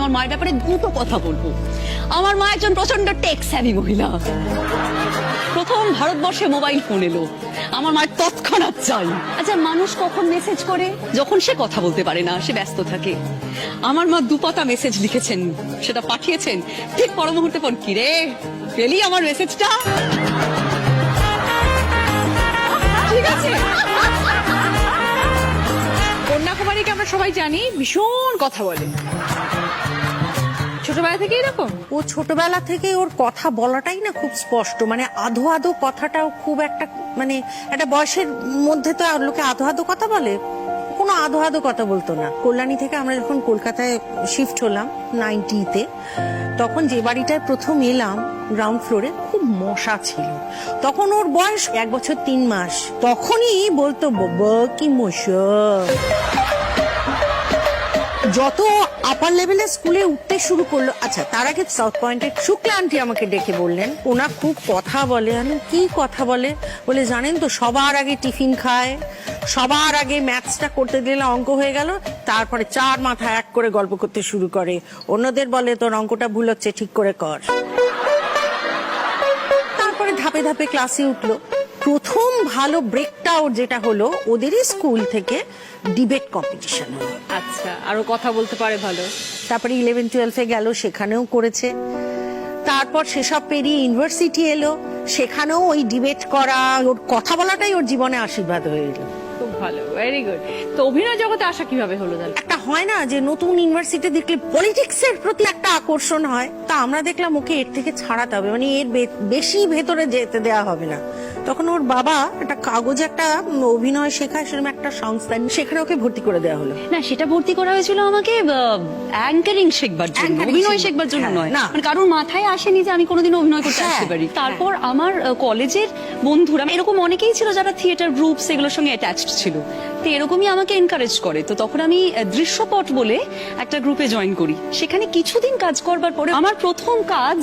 আমার মায়ের ব্যাপারে দুটো কথা বলবো। আমার মা একজন প্রচন্ড টেক স্যাভি মহিলা। প্রথম ভারতবর্ষে মোবাইল ফোন এলো, আমার মায়ের তৎক্ষণাৎ চাই। আচ্ছা, মানুষ কখন মেসেজ করে? যখন সে কথা বলতে পারে না, সে ব্যস্ত থাকে। আমার মা দুপাতা মেসেজ লিখেছেন, সেটা পাঠিয়েছেন, ঠিক পর মুহূর্তে ফোন, কি রে পেলি আমার মেসেজটা? ঠিক আছে। কন্যাকুমারীকে আমরা সবাই জানি ভীষণ কথা বলে, ছোটবেলা থেকে এরকম। ও ছোটবেলা থেকে ওর কথা বলাটাই না খুব স্পষ্ট, মানে আধো আধো কথাটাও খুব একটা, মানে একটা বয়সের মধ্যে তো লোকে আধো আধো কথা বলে, কোনো আধো আধো কথা বলতো না। কল্যাণী থেকে আমরা যখন কলকাতায় শিফট হলাম 90-তে, তখন যে বাড়িটায় প্রথম এলাম গ্রাউন্ড ফ্লোরে খুব মশা ছিল। তখন ওর বয়স 1 বছর 3 মাস। তখনই বলতো বাবা কি মশা। যত আপার লেভেলে স্কুলে উঠতে শুরু করলো, আচ্ছা তার আগে সাউথ পয়েন্টের শুক্লা আন্টি আমাকে ডেকে বললেন ওনা খুব কথা বলে। আমি কি কথা বলে? বলে জানেন তো, সবার আগে টিফিন খায়, সবার আগে ম্যাথসটা করতে দিলে অঙ্ক হয়ে গেল, তারপরে 4 মাথা এক করে গল্প করতে শুরু করে। অন্যদের বলে তোর অঙ্কটা ভুল হচ্ছে, ঠিক করে কর। তারপরে ধাপে ধাপে ক্লাসে উঠলো। প্রথম ভালো ব্রেকটা ওর যেটা হলো, ওদেরই স্কুল থেকে ডিবেট কম্পিটিশন হলো। আচ্ছা, আরো কথা বলতে পারে ভালো। তারপরে 11-12-এ গেল, সেখানেও করেছে। তারপর সেসব পেরিয়ে ইউনিভার্সিটি এলো, সেখানেও ওই ডিবেট করা, ওর কথা বলাটাই ওর জীবনে আশীর্বাদ হয়ে এলো। খুব ভালো, ভেরি গুড। তো অভিনয় জগতে আসা কিভাবে হলো তাহলে? একটা হয় না যে নতুন ইউনিভার্সিটি দেখলে পলিটিক্স এর প্রতি একটা আকর্ষণ হয়, তা আমরা দেখলাম ওকে এর থেকে ছাড়াতে হবে, মানে এর বেশি ভেতরে যেতে দেওয়া হবে না। তখন ওর বাবা একটা কাগজে একটা অভিনয় শেখায় সেরকম একটা সংস্থা, সেখানে ওকে ভর্তি করে দেওয়া হলো। না, সেটা ভর্তি করা হয়েছিল আমাকে অ্যাঙ্কারিং শেখবার জন্য, Anchoring অভিনয় শেখবার, শেখবার জন্য হ্যাঁ, নয়। না। মানে কারোর মাথায় আসেনি যে আমি কোনোদিন অভিনয় করতে হ্যাঁ, আসতে পারি। হ্যাঁ। তারপর আমার কলেজের বন্ধুরা এরকম অনেকেই ছিল যারা থিয়েটার গ্রুপ সেগুলোর সঙ্গে অ্যাটাচড ছিল, তো এরকমই আমাকে এনকারেজ করে। তো তখন আমি দৃশ্যপট বলে একটা গ্রুপে জয়েন করি। সেখানে কিছুদিন কাজ করবার পরে আমার প্রথম কাজ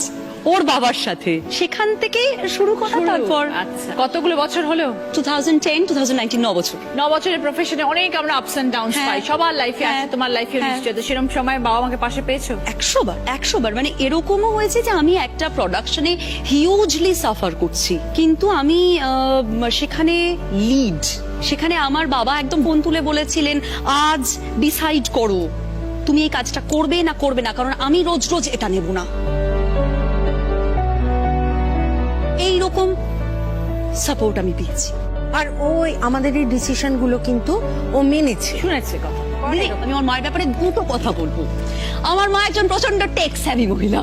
ওর বাবার সাথে, সেখান থেকে শুরু করা। তারপর আচ্ছা, কতগুলো বছর হলো? 2010-2019 9 বছর। 9 বছরের প্রফেশনে অনেক আমরা আপস এন্ড ডাউনস হ্যাঁ। পাই, সবার লাইফে আছে, হ্যাঁ। তোমার লাইফে হ্যাঁ। নিশ্চয়ই। তো সেরকম সময় বাবা মাকে পাশে পেয়েছো? 100 বার মানে এরকমও হয়েছে যে আমি একটা প্রোডাকশনে হিউজলি সাফার করছি, কিন্তু আমি সেখানে লিড, সেখানে আমার বাবা একদম ফোন তুলে বলেছিলেন আজ ডিসাইড করো তুমি এই কাজটা করবে না করবে না, কারণ আমি রোজ রোজ এটা নেব না। এইরকম সাপোর্ট আমি পেয়েছি। আর ওই আমাদের এই ডিসিশন গুলো কিন্তু ও মেনেছে। শুনেছে কথা। দিদি, আমি আমার মায়ের ব্যাপারে দুটো কথা বলবো। আমার মা একজন প্রচন্ড টেক স্যাভি মহিলা।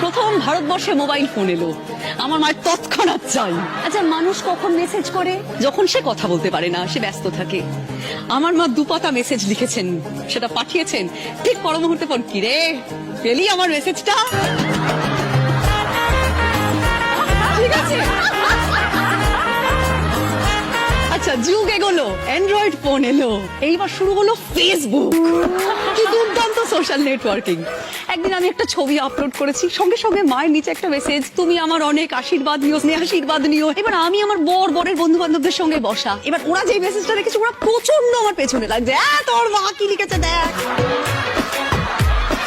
প্রথম ভারতবর্ষে মোবাইল ফোন এলো, আমার মায়ের তৎক্ষণাৎ চাই। আচ্ছা, মানুষ কখন মেসেজ করে? যখন সে কথা বলতে পারে না, সে ব্যস্ত থাকে। আমার মা দুপাতা মেসেজ লিখেছেন, সেটা পাঠিয়েছেন, ঠিক পর মুহূর্তে ফোন, কি রে পেলি আমার মেসেজটা? ঠিক আছে। আচ্ছা, যুগ এগোলো, অ্যান্ড্রয়েড ফোন এলো, এইবার শুরু হলো ফেসবুক। কি দুর্দান্ত সোশ্যাল নেটওয়ার্কিং। একদিন আমি একটা ছবি আপলোড করেছি, সঙ্গে সঙ্গে মায়ের নিচে একটা মেসেজ, তুমি আমার অনেক আশীর্বাদ নিও, স্নেহ আশীর্বাদ নিও। এবার আমি আমার বরের বন্ধু বান্ধবদের সঙ্গে বসা, এবার ওরা যে মেসেজটা রেখেছে ওরা প্রচন্ড আমার পেছনে লাগছে, তোর মা কি লিখেছে দেখ।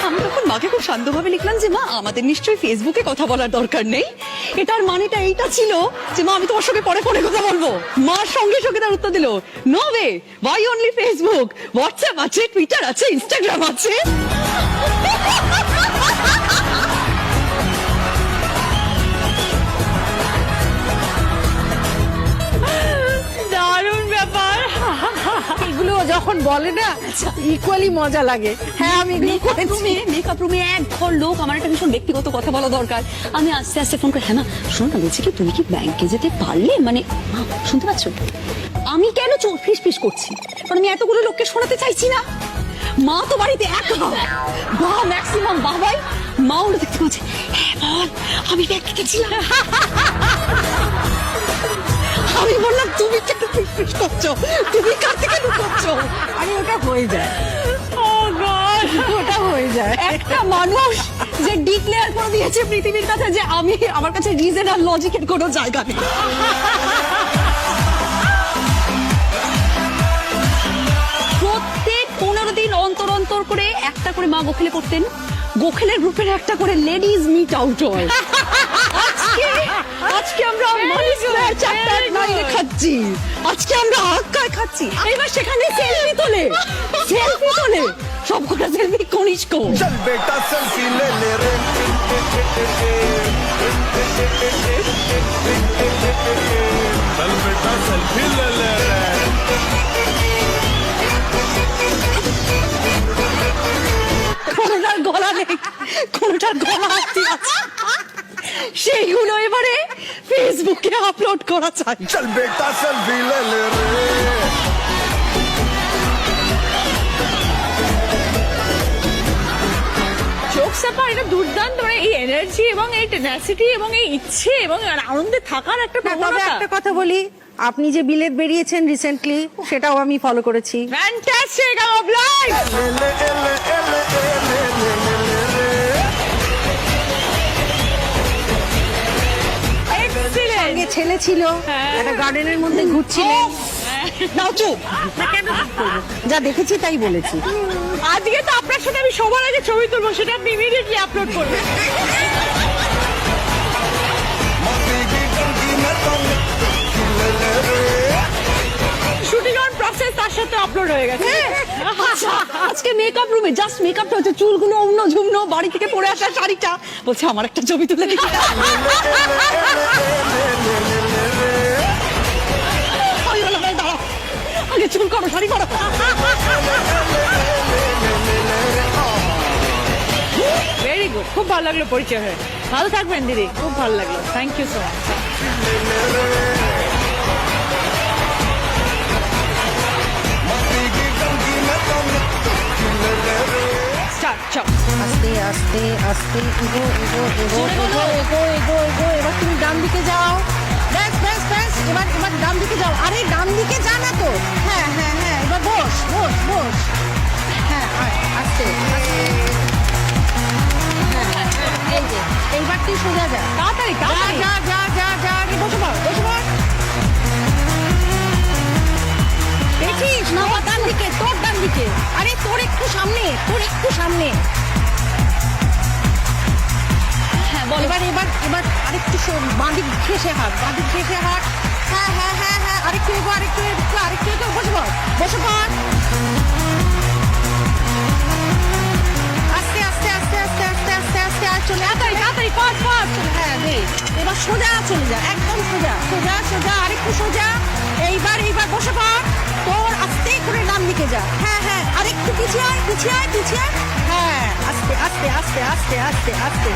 আমি তখন মাকে খুব শান্তভাবে লিখলাম যে মা, আমাদের নিশ্চয়ই ফেসবুকে কথা বলার দরকার নেই। এটার মানেটা এইটা ছিল যে মা, আমি তোমার সঙ্গে পরে ফোনে কথা বলবো। মার সঙ্গে সঙ্গে তার উত্তর দিল, no way, why only Facebook, WhatsApp আছে, টুইটার আছে, ইনস্টাগ্রাম আছে। দারুণ ব্যাপার। এগুলো যখন বলে না ইকুয়ালি মজা লাগে। হ্যাঁ, আমি এগুলো করেছি। মেকআপ রুমে এক ঘর লোক, আমার একটা ভীষণ ব্যক্তিগত কথা বলা দরকার। আমি আস্তে আস্তে ফোন করে, হ্যাঁ মা শোনো না, বলছি কি তুমি কি ব্যাংকে যেতে পারলে, মানে মা শুনতে পাচ্ছ? আমি কেন চোখ ফিস ফিস করছি, কারণ আমি এতগুলো লোককে শোনাতে চাইছি না। মা তো বাড়িতে একা, বা ম্যাক্সিমাম বাবাই। মা ওরা দেখতে বলছে, হ্যাঁ বল আমি ব্যাংকে গেছিলাম। আমি বললাম তুমি কেন ফিস ফিস করছো, তুমি কার থেকে লুকোচ্ছো? আরে ওটা হয়ে যায়, ওটা হয়ে যায়। একটা মানুষ যে ডিক্লেয়ার করে দিয়েছে পৃথিবীর কাছে যে আমি, আমার কাছে রিজন আর লজিকের কোনো জায়গা নেই। প্রত্যেক 15 দিন অন্তর অন্তর করে একটা করে মা গোখেলে করতেন, গোখেলের গ্রুপের একটা করে লেডিজ মিট আউট হয়। আজকে আমরা মানি স্কয়ার চ্যাপ্টার 9 খাচ্ছি, আজকে আমরা হাক্কায় খাচ্ছি। এবার সেখানে সেলফি তোলে, সবকটা সেলফি কনিষ্ক। चल बेटा सेल्फी ले ले रे चल बेटा सेल्फी ले ले रे কোনটার গলা নেই, কোনটার গলা হাতি আছে, সেইগুলো এবারে ফেসবুকে আপলোড করা চাই। चल बेटा सेल्फी ले ले रे জোকস অ্যাপার্ট, এটা দুর্দান্ত, মানে এই এনার্জি এবং এই টেনাসিটি এবং এই ইচ্ছে এবং আনন্দে থাকার একটা তবে প্রবণতা। একটা কথা বলি, আপনি যে বিলেত বেরিয়েছেন রিসেন্টলি, সেটাও আমি ফলো করেছি। Fantastic, I love life. ले ले ले ले ले ले ले এক্সিলেন্ট। সঙ্গে ছেলে ছিল, হ্যাঁ। একটা গার্ডেনের মধ্যে ঘুরছিলেন। নাও চুপ। যা দেখেছি তাই বলেছি। আজকে তো আপনার সাথে আমি সবার আগে ছবি তুলবো, সেটা আপনি ইমিডিয়েটলি আপলোড করবেন। मस्ती की टंकी में तुम ले ले रे শুটিং অন প্রসেস তার সাথে আপলোড হয়ে গেছে। আচ্ছা, আজকে মেকআপ রুমে জাস্ট মেকআপটা হচ্ছে, চুলগুলো অন্য ঝুমনো, বাড়ি থেকে পরে আসা শাড়িটা, বলছে আমার একটা ছবি তুলে দিতে। আমি বললাম, "এই দাঁড়াও, আগে চুল করো, শাড়ি করো।" ভেরি গুড, খুব ভালো লাগলো পরিচয় হয়ে। ভালো থাকবেন দিদি, খুব ভালো লাগলো, থ্যাংক ইউ সো মাচ। मस्ती की टंकी में तुम ले ले रे স্টার্ট, চল। আস্তে আস্তে আস্তে এগো এগো এগো এগো এগো এগো এগো। এবার তুমি ডান দিকে যাও, ব্যাস ব্যাস ব্যাস। এবার এবার ডান দিকে যাও। আরে ডান দিকে যা না তো। হ্যাঁ হ্যাঁ হ্যাঁ, এবার বস বস বস। হ্যাঁ আস্তে আস্তে। হ্যাঁ হ্যাঁ, এই যে এইবার তুই সোজা যা। তাড়াতাড়ি যা তাড়াতাড়ি। যা যা যা যা। আগে বসে পড়, বসে পড়। দেখিস না, ডান দিকে, তোর ডান দিকে। আরে তোর একটু সামনে, তোর একটু সামনে। হ্যাঁ, বলো। এবার এবার এবার আরেকটু বাঁদিক ঘেসে হাট, বাঁদিক ঘেসে হাট। হ্যাঁ হ্যাঁ হ্যাঁ হ্যাঁ, আরেকটু এগো, আরেকটু এগো, আরেকটু এগো। বসে পড়, বসে পড়। আস্তে আস্তে আস্তে আস্তে আস্তে আস্তে আস্তে আর চলে আয়, তাড়াতাড়ি তাড়াতাড়ি, ফাস্ট ফাস্ট। হ্যাঁ রে। এবার সোজা চলে যা, একদম সোজা সোজা সোজা, আরেকটু সোজা। এইবার এইবার বসে পড়। তোর আস্তে করে ডান দিকে যা। হ্যাঁ হ্যাঁ, আরেকটু পিছিয়ে আয়, পিছিয়ে আয়, পিছিয়ে আয়। হ্যাঁ, আস্তে আস্তে আস্তে আস্তে আস্তে আস্তে।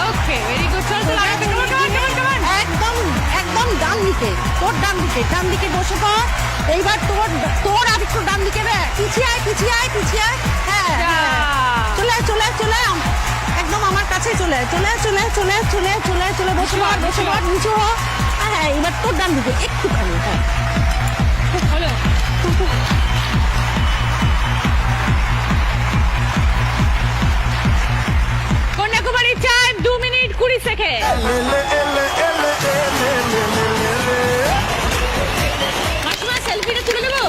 ওকে, ভেরি গুড, চল চল, আগে কামান কামান কামান কামান। একদম একদম ডান দিকে, তোর ডান দিকে, ডান দিকে বসে পড়। এইবার তোর তোর আর একটু ডান দিকে রে, পিছিয়ে আয়, পিছিয়ে আয়, পিছিয়ে আয়। হ্যাঁ হ্যাঁ। চলে আয়, চলে আয়, চলে আয়। একদম আমার কাছে চলে আয়, চলে আয়, চলে আয়, চলে আয়, চলে আয়, চলে আয়, চলে আয়, বসে পড়, বসে পড়, নিচু হ। হ্যাঁ, এবার তোর ডান দিকে একটুখানি। হ্যাঁ, খুব ভালো। Kanyakumari time 2 minute 20 second. মাসিমা সেলফিটা তুলে দেবো।